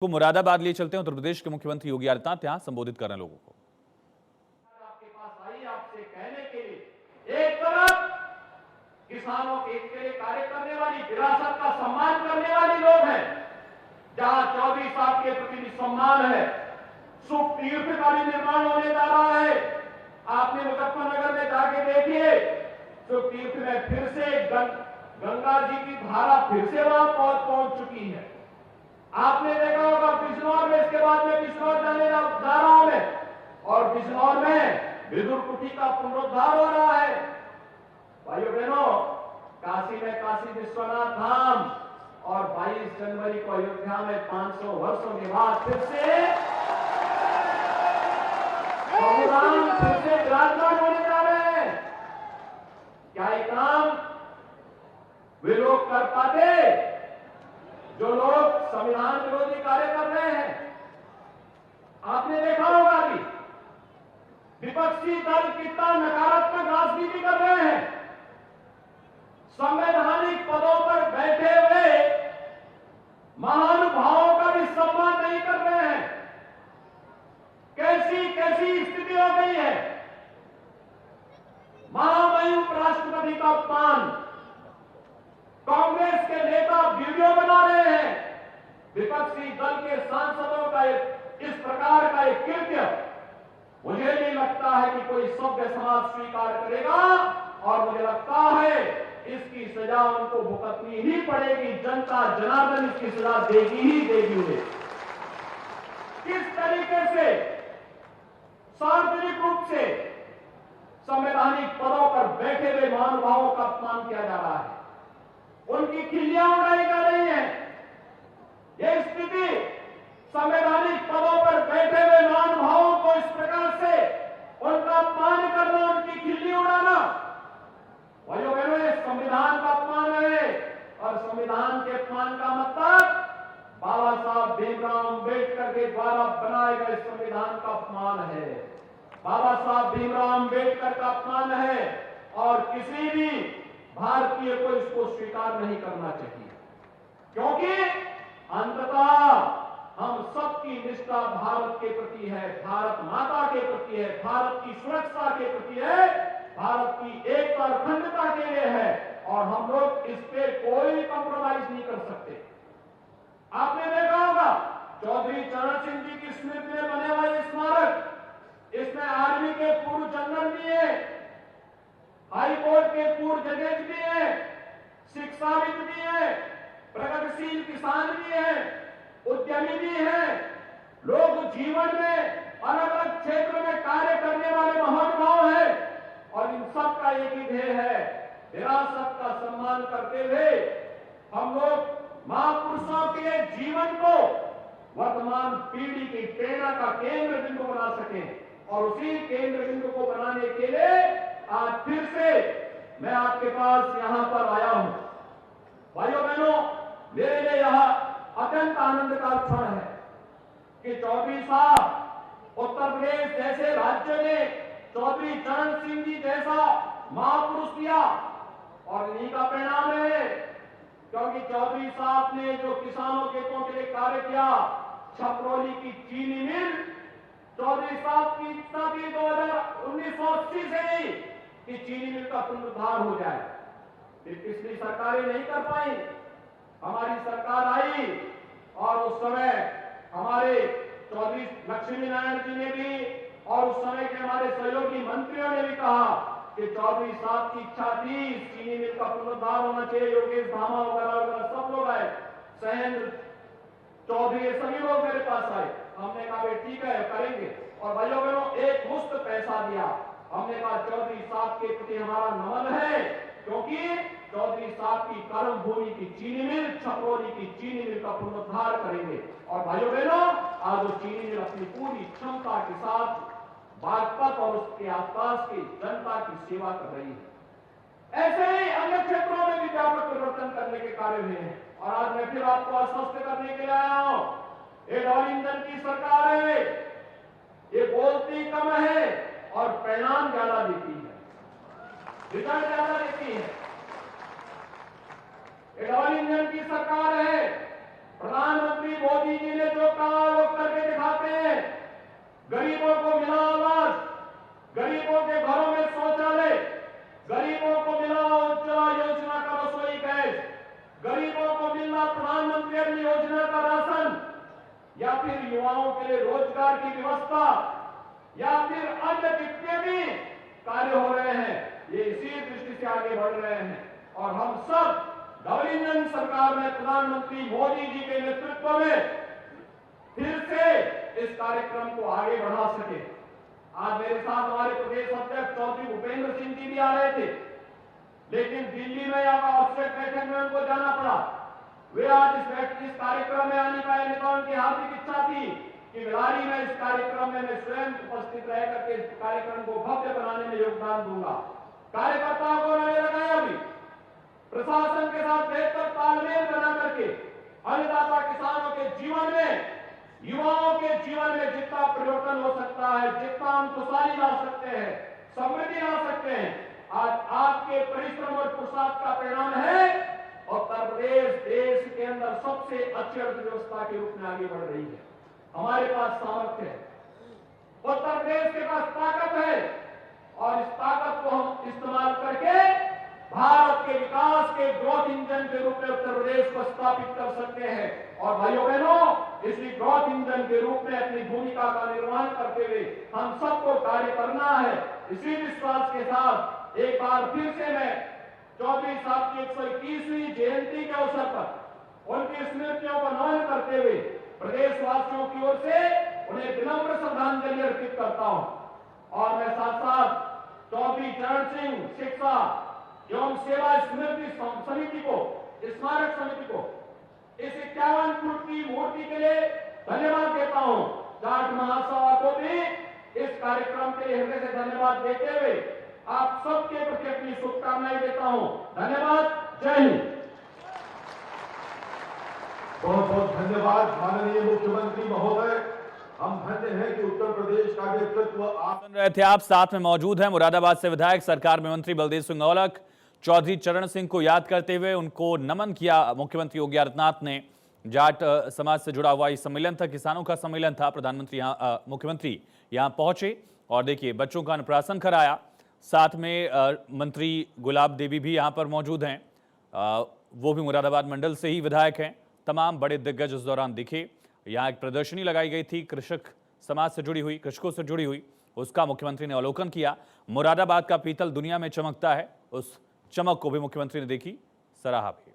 को मुरादाबाद लिए चलते हैं। उत्तर प्रदेश के मुख्यमंत्री योगी आदित्यनाथ यहां संबोधित कर रहे हैं लोगों को। आपके पास आई आपसे कहने के लिए एक तरफ किसानों के हित के लिए कार्य करने वाली, विरासत का सम्मान करने वाली लोग हैं, जहां चौधरी साहब के प्रति सम्मान है। सुख तीर्थ का भी निर्माण होने जा रहा है। आपने मुजफ्फरनगर में जाके देखिए, सुख तीर्थ में फिर से गंगा जी की धारा फिर से वहां पहुंच चुकी है। आपने देखा होगा बिजनौर में, इसके बाद में बिजनौर जाने जा रहा हूं मैं, और बिजनौर में विदुर कुटी का पुनरुद्धार हो रहा है। भाइयों बहनों, काशी में काशी विश्वनाथ धाम, और 22 जनवरी को अयोध्या में 500 वर्षों के बाद फिर से प्रभुराम फिर से विराजमान होने जा रहे हैं। क्या ये काम वे लोग कर पाते जो लोग संविधान विरोधी कार्य कर रहे हैं? आपने देखा होगा कि विपक्षी दल कितना नकारात्मक राजनीति कर रहे हैं। संवैधानिक पदों पर बैठे हुए महानुभावों का भी सम्मान नहीं कर रहे हैं। कैसी कैसी स्थिति हो गई है। महामहिम उपराष्ट्रपति का अपमान, कांग्रेस के नेता वीडियो बना रहे हैं। विपक्षी दल के सांसदों का इस प्रकार का एक कृत्य मुझे नहीं लगता है कि कोई सभ्य समाज स्वीकार करेगा, और मुझे लगता है इसकी सजा उनको भुगतनी ही पड़ेगी। जनता जनार्दन इसकी सजा देगी ही देगी उन्हें। किस तरीके से सार्वजनिक रूप से संवैधानिक पदों पर बैठे हुए महानुभावों का अपमान किया जा रहा है, उनकी खिल्लियां उड़ाई जा रही हैं। यह स्थिति संवैधानिक पदों पर बैठे हुए महानुभावों को इस प्रकार से उनका अपमान करना, उनकी खिल्ली उड़ाना, भाइयों बहनों, संविधान का अपमान है। और संविधान के अपमान का मतलब बाबा साहब भीमराव अम्बेडकर के द्वारा बनाए गए संविधान का अपमान है। बाबा साहब भीमराव अम्बेडकर का अपमान है, और किसी भी भारतीय को इसको स्वीकार नहीं करना चाहिए, क्योंकि अंततः हम सबकी निष्ठा भारत के प्रति है, भारत माता के प्रति है, भारत की सुरक्षा के प्रति है, भारत की एकता और अखंडता के लिए है, और हम लोग इस पे कोई कॉम्प्रोमाइज नहीं कर सकते। आपने देखा होगा चौधरी चरण सिंह जी की स्मृति में बने हुआ ये स्मारक, इसमें आर्मी के पूर्व जनरल भी है, हाई कोर्ट के पूर्व जजेज भी हैं, शिक्षाविद भी हैं, प्रगतिशील किसान भी हैं, उद्यमी भी हैं, लोग जीवन में अलग अलग क्षेत्र में कार्य करने वाले महानुभाव हैं, और इन सब का एक ही ध्येय है, विरासत का सम्मान करते हुए हम लोग महापुरुषों के जीवन को वर्तमान पीढ़ी की प्रेरणा का केंद्र बिंदु बना सकें। और उसी केंद्र बिंदु को बनाने के लिए आज फिर से मैं आपके पास यहां पर आया हूं। भाइयों बहनों, मेरे लिए यह अत्यंत आनंद का क्षण है कि चौधरी साहब उत्तर प्रदेश जैसे राज्य ने चौधरी चरण सिंह जी जैसा महापुरुष दिया, और इन्हीं का परिणाम है, क्योंकि चौधरी साहब ने जो किसानों के हितों के लिए कार्य किया, छपरौली की चीनी मिल, चौधरी साहब की इच्छा थी 1980 से ही कि चीनी मिल का पुनरुद्धार हो जाए। फिर पिछली सरकारें नहीं कर पाई, हमारी सरकार आई, और उस समय हमारे चौधरी लक्ष्मी नारायण जी ने भी, और उस समय के हमारे सहयोगी मंत्रियों ने भी कहा कि चौधरी साहब की इच्छा थी चीनी मिल का पुनरुद्धार होना चाहिए। योगेश धामा वगैरह सब लोग आए, सहेंद्र चौधरी, ये सभी लोग मेरे पास आए। हमने कहा भाई ठीक है, करेंगे। और भाइयों बहनों, एक मुश्त पैसा दिया। हमने कहा चौधरी साहब के प्रति हमारा नमन है, क्योंकि चौधरी साहब की कर्म भूमि की चीनी मिल, छपरौली की चीनी मिल का पुनरुद्धार करेंगे। और भाइयों बहनों, आज वो चीनी मिल अपनी पूरी क्षमता के साथ बागपत और उसके आसपास की जनता की सेवा कर रही है। ऐसे ही अन्य क्षेत्रों में भी व्यापक परिवर्तन करने के कार्य हुए हैं। और आज मैं फिर आपको आश्वस्त करने के लिए आया हूं, ये डबल इंजन की सरकार है, ये बोलती कम है और परिणाम ज्यादा देती है, रिजल्ट ज्यादा देती है। ये डबल इंजन की सरकार है, प्रधानमंत्री मोदी जी ने जो कहा वो करके दिखाते हैं। गरीबों को मिला आवास, गरीबों के घरों में शौचालय, गरीबों को मिला उज्ज्वला योजना का रसोई गैस, गरीबों को मिला प्रधानमंत्री अन्न योजना का राशन, या फिर युवाओं के लिए रोजगार की व्यवस्था, या फिर अन्य जितने भी कार्य हो रहे हैं, ये इसी दृष्टि से आगे बढ़ रहे हैं। और हम सब डबल इंजन सरकार में प्रधानमंत्री मोदी जी के नेतृत्व में फिर से इस कार्यक्रम को आगे बढ़ा सके। आज मेरे साथ हमारे प्रदेश अध्यक्ष चौधरी भूपेंद्र सिंह जी भी आ रहे थे, लेकिन दिल्ली में आवश्यक बैठक में उनको जाना पड़ा। वे आज इस कार्यक्रम में आने पाए, नहीं तो उनकी हार्दिक इच्छा थी कि भिलारी में इस कार्यक्रम में मैं स्वयं उपस्थित रह करके इस कार्यक्रम को भव्य बनाने में योगदान दूंगा। कार्यकर्ताओं को मैंने लगाया भी, प्रशासन के साथ बेहतर तालमेल बना करके अन्नदाता किसानों के जीवन में, युवाओं के जीवन में जितना परिवर्तन हो सकता है, जितना हम खुशहाली ला सकते हैं, समृद्धि ला सकते हैं, आज आपके परिश्रम और पुरुषार्थ का परिणाम है। उत्तर प्रदेश देश के अंदर सबसे अच्छी अर्थव्यवस्था के रूप में आगे बढ़ रही है। हमारे पास सामर्थ्य है, उत्तर प्रदेश के पास ताकत है, और इस ताकत को हम इस्तेमाल करके भारत के विकास के ग्रोथ इंजन के रूप में उत्तर प्रदेश को स्थापित कर सकते हैं। और भाइयों बहनों, इसी ग्रोथ इंजन के रूप में अपनी भूमिका का निर्वहन करते हुए हम सबको कार्य करना है। इसी विश्वास के साथ एक बार फिर से मैं चौधरी साहब की 121वीं जयंती के अवसर पर उनकी स्मृतियों को नमन करते हुए प्रदेशवासियों की ओर से उन्हें विनम्र श्रद्धांजलि अर्पित करता हूं। और मैं साथ साथ चौधरी चरण सिंह शिक्षा एवं सेवा स्मृति समिति को, स्मारक समिति को इस 51 फुट की मूर्ति के लिए धन्यवाद देता हूं। जाट महासभा को भी इस कार्यक्रम के लिए हृदय से धन्यवाद देते हुए आप सबके प्रति अपनी शुभकामनाएं देता हूं। धन्यवाद। जय हिंद। बहुत बहुत धन्यवाद माननीय मुख्यमंत्री महोदय। हम धन्य हैं कि उत्तर प्रदेश का नेतृत्व आप सुन रहे थे। आप साथ में मौजूद हैं मुरादाबाद से विधायक सरकार में मंत्री बलदेव सिंह औलख। चौधरी चरण सिंह को याद करते हुए उनको नमन किया मुख्यमंत्री योगी आदित्यनाथ ने। जाट समाज से जुड़ा हुआ ये सम्मेलन था, किसानों का सम्मेलन था। प्रधानमंत्री मुख्यमंत्री यहाँ पहुंचे और देखिए बच्चों का अन्नप्राशन कराया। साथ में मंत्री गुलाब देवी भी यहाँ पर मौजूद हैं, वो भी मुरादाबाद मंडल से ही विधायक हैं। तमाम बड़े दिग्गज उस दौरान दिखे। यहाँ एक प्रदर्शनी लगाई गई थी कृषक समाज से जुड़ी हुई, कृषकों से जुड़ी हुई, उसका मुख्यमंत्री ने अवलोकन किया। मुरादाबाद का पीतल दुनिया में चमकता है, उस चमक को भी मुख्यमंत्री ने देखी, सराहा भी।